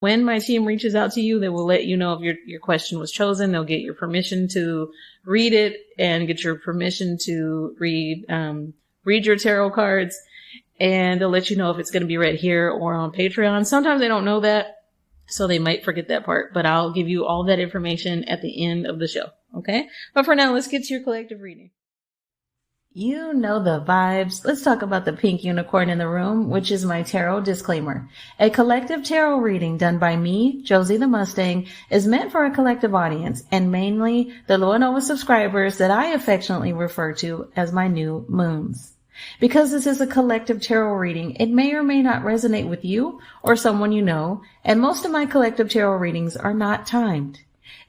When my team reaches out to you, they will let you know if your question was chosen. They'll get your permission to read it and get your permission to read your tarot cards. And they'll let you know if it's going to be read here or on Patreon. Sometimes they don't know that, so they might forget that part. But I'll give you all that information at the end of the show, okay? But for now, let's get to your collective reading. You know the vibes. Let's talk about the pink unicorn in the room, which is my tarot disclaimer. A collective tarot reading done by me, Josie the Mustang, is meant for a collective audience and mainly the Lua Nova subscribers that I affectionately refer to as my new moons. Because this is a collective tarot reading, it may or may not resonate with you or someone you know, and most of my collective tarot readings are not timed.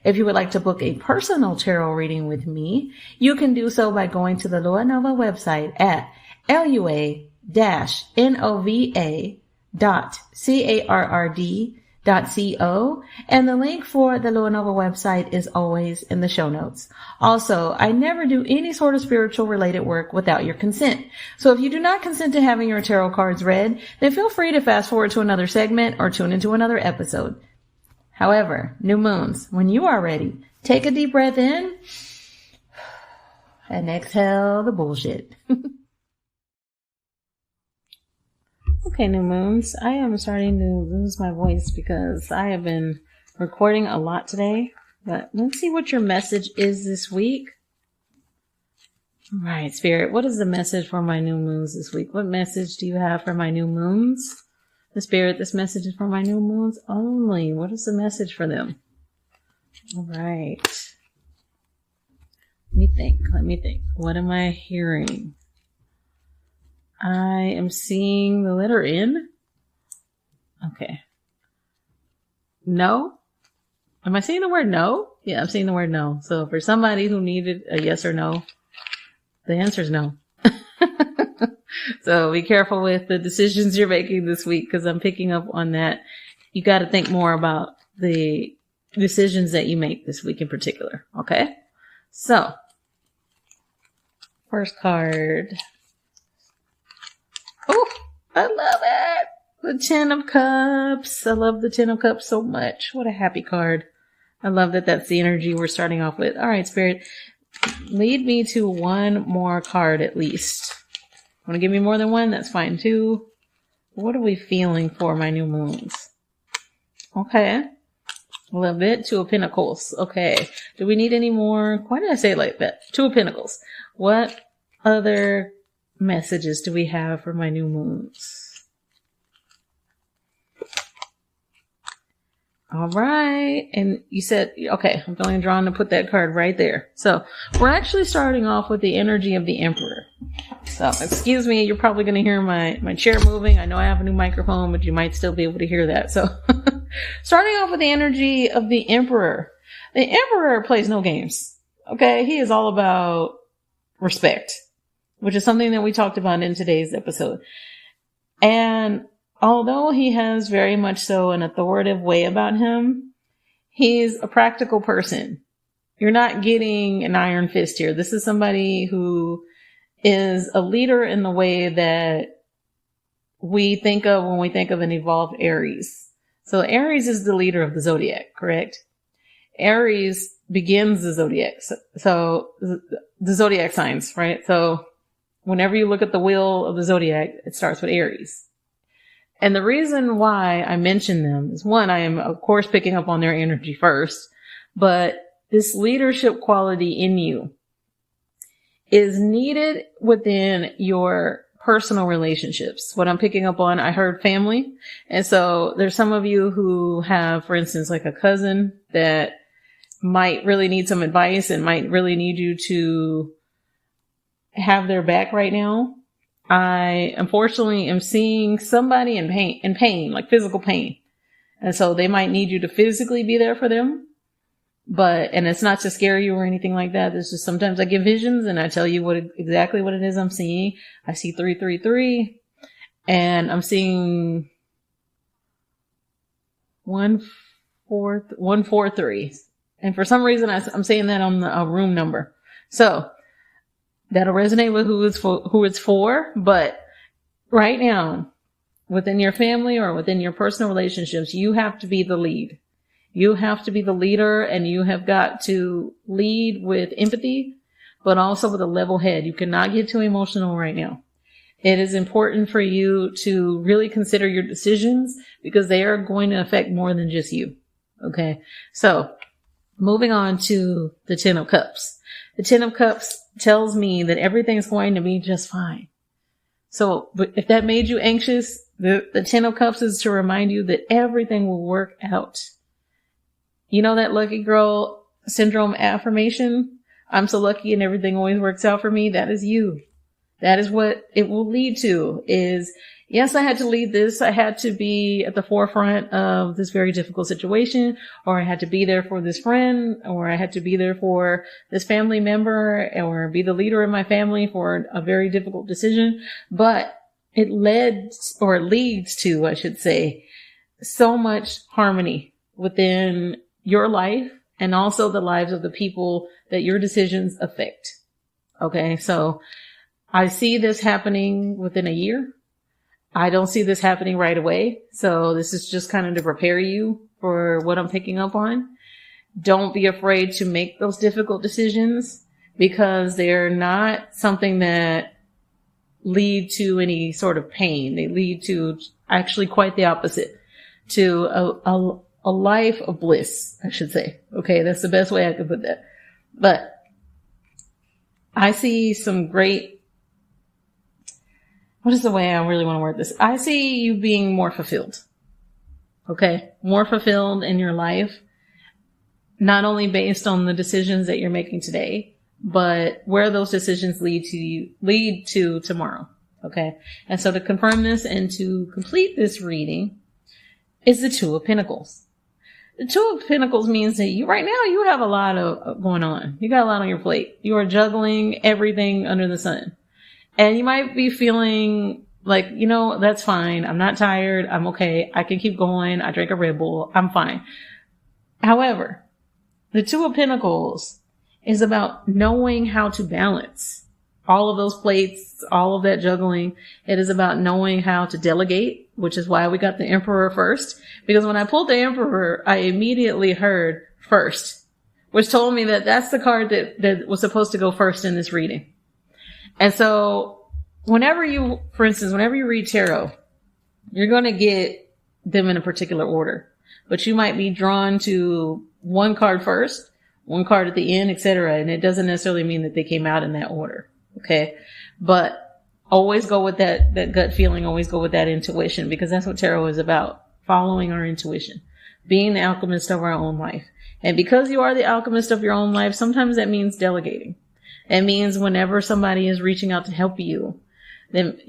If you would like to book a personal tarot reading with me, you can do so by going to the Lua Nova website at lua-nova.carrd.co, and the link for the Lua Nova website is always in the show notes. Also, I never do any sort of spiritual related work without your consent. So if you do not consent to having your tarot cards read, then feel free to fast forward to another segment or tune into another episode. However, new moons, when you are ready, take a deep breath in and exhale the bullshit. Okay, new moons, I am starting to lose my voice because I have been recording a lot today. But let's see what your message is this week. All right, Spirit, what is the message for my new moons this week? What message do you have for my new moons? The Spirit, this message is for my new moons only. What is the message for them? All right. Let me think. What am I hearing? I am seeing the letter N. Okay. No? Am I seeing the word no? Yeah, I'm seeing the word no. So for somebody who needed a yes or no, the answer is no. So be careful with the decisions you're making this week, because I'm picking up on that. You got to think more about the decisions that you make this week in particular. Okay? So, first card. Oh, I love it. The Ten of Cups. I love the Ten of Cups so much. What a happy card. I love that that's the energy we're starting off with. All right, Spirit. Lead me to one more card at least. Want to give me more than one? That's fine too. What are we feeling for my new moons? Okay. Love it. Two of Pentacles. Okay. Do we need any more? Why did I say it like that? Two of Pentacles. What other messages do we have for my new moons? All right. And you said, okay, I'm feeling drawn to put that card right there. So we're actually starting off with the energy of the Emperor. So excuse me, you're probably going to hear my chair moving. I know I have a new microphone, but you might still be able to hear that. So starting off with the energy of the Emperor. The Emperor plays no games. Okay. He is all about respect, which is something that we talked about in today's episode. And although he has very much so an authoritative way about him, he's a practical person. You're not getting an iron fist here. This is somebody who is a leader in the way that we think of when we think of an evolved Aries. So Aries is the leader of the zodiac, correct? Aries begins the zodiac. So the zodiac signs, right? So whenever you look at the wheel of the zodiac, it starts with Aries. And the reason why I mention them is, one, I am of course picking up on their energy first, but this leadership quality in you is needed within your personal relationships. What I'm picking up on, I heard family. And so there's some of you who have, for instance, like a cousin that might really need some advice and might really need you to have their back right now. I unfortunately am seeing somebody in pain, like physical pain. And so they might need you to physically be there for them. And it's not to scare you or anything like that. It's just sometimes I get visions and I tell you exactly what it is I'm seeing. I see 333 and I'm seeing 143. And for some reason I'm saying that on the room number. So that'll resonate with who it's for. But right now, within your family or within your personal relationships, you have to be the lead. You have to be the leader, and you have got to lead with empathy, but also with a level head. You cannot get too emotional right now. It is important for you to really consider your decisions, because they are going to affect more than just you. Okay. So moving on to the 10 of Cups. The 10 of Cups tells me that everything's going to be just fine. So if that made you anxious, the 10 of Cups is to remind you that everything will work out. You know that lucky girl syndrome affirmation? I'm so lucky and everything always works out for me. That is you. That is what it will lead to is, yes, I had to lead this. I had to be at the forefront of this very difficult situation, or I had to be there for this friend, or I had to be there for this family member, or be the leader in my family for a very difficult decision. But it leads to, I should say, so much harmony within your life and also the lives of the people that your decisions affect. Okay. So I see this happening within a year. I don't see this happening right away. So this is just kind of to prepare you for what I'm picking up on. Don't be afraid to make those difficult decisions, because they're not something that lead to any sort of pain. They lead to actually quite the opposite, to a life of bliss, I should say. Okay. That's the best way I could put that. But I see some great, what is the way I really want to word this? I see you being more fulfilled. Okay. More fulfilled in your life, not only based on the decisions that you're making today, but where those decisions lead to tomorrow. Okay. And so to confirm this and to complete this reading is the Two of Pentacles. The Two of Pentacles means that right now you have a lot of going on. You got a lot on your plate. You are juggling everything under the sun. And you might be feeling like, that's fine. I'm not tired. I'm okay. I can keep going. I drank a Red Bull. I'm fine. However, the Two of Pentacles is about knowing how to balance all of those plates, all of that juggling. It is about knowing how to delegate, which is why we got the Emperor first. Because when I pulled the Emperor, I immediately heard first, which told me that that's the card that was supposed to go first in this reading. And so whenever you read tarot, you're going to get them in a particular order, but you might be drawn to one card first, one card at the end, etc. And it doesn't necessarily mean that they came out in that order. Okay. But always go with that gut feeling. Always go with that intuition, because that's what tarot is about. Following our intuition, being the alchemist of our own life. And because you are the alchemist of your own life, sometimes that means delegating. It means whenever somebody is reaching out to help you, then,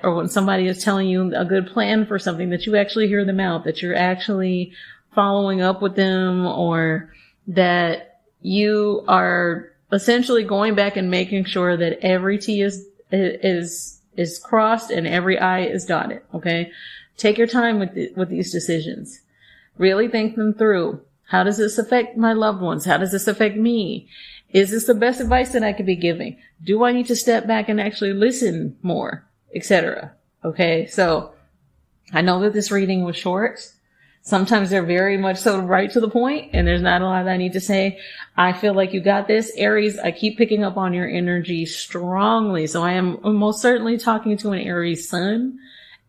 or when somebody is telling you a good plan for something, that you actually hear them out, that you're actually following up with them, or that you are essentially going back and making sure that every T is crossed and every I is dotted. Okay. Take your time with these decisions. Really think them through. How does this affect my loved ones? How does this affect me? Is this the best advice that I could be giving? Do I need to step back and actually listen more, etc.? Okay. So I know that this reading was short. Sometimes they're very much so right to the point, and there's not a lot that I need to say. I feel like you got this. Aries, I keep picking up on your energy strongly. So I am most certainly talking to an Aries sun,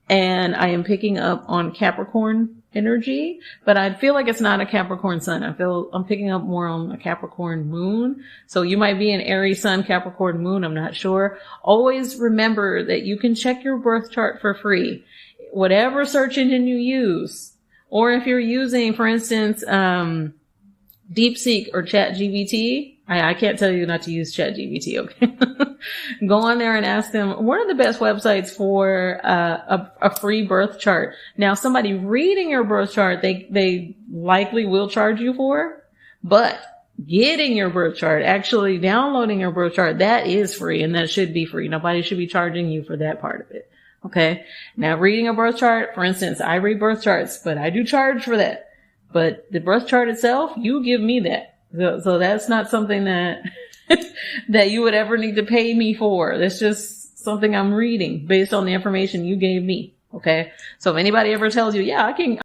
and I am picking up on Capricorn energy, but I feel like it's not a Capricorn sun. I'm picking up more on a Capricorn moon. So you might be an Aries sun, Capricorn moon. I'm not sure. Always remember that you can check your birth chart for free. Whatever search engine you use, or if you're using, for instance, DeepSeek or ChatGPT, I can't tell you not to use ChatGPT, okay? Go on there and ask them, what are the best websites for a free birth chart? Now, somebody reading your birth chart, they likely will charge you for, but getting your birth chart, actually downloading your birth chart, that is free, and that should be free. Nobody should be charging you for that part of it. Okay. Now, reading a birth chart, for instance, I read birth charts, but I do charge for that. But the birth chart itself, you give me that. So that's not something that that you would ever need to pay me for. That's just something I'm reading based on the information you gave me. Okay. So if anybody ever tells you, yeah,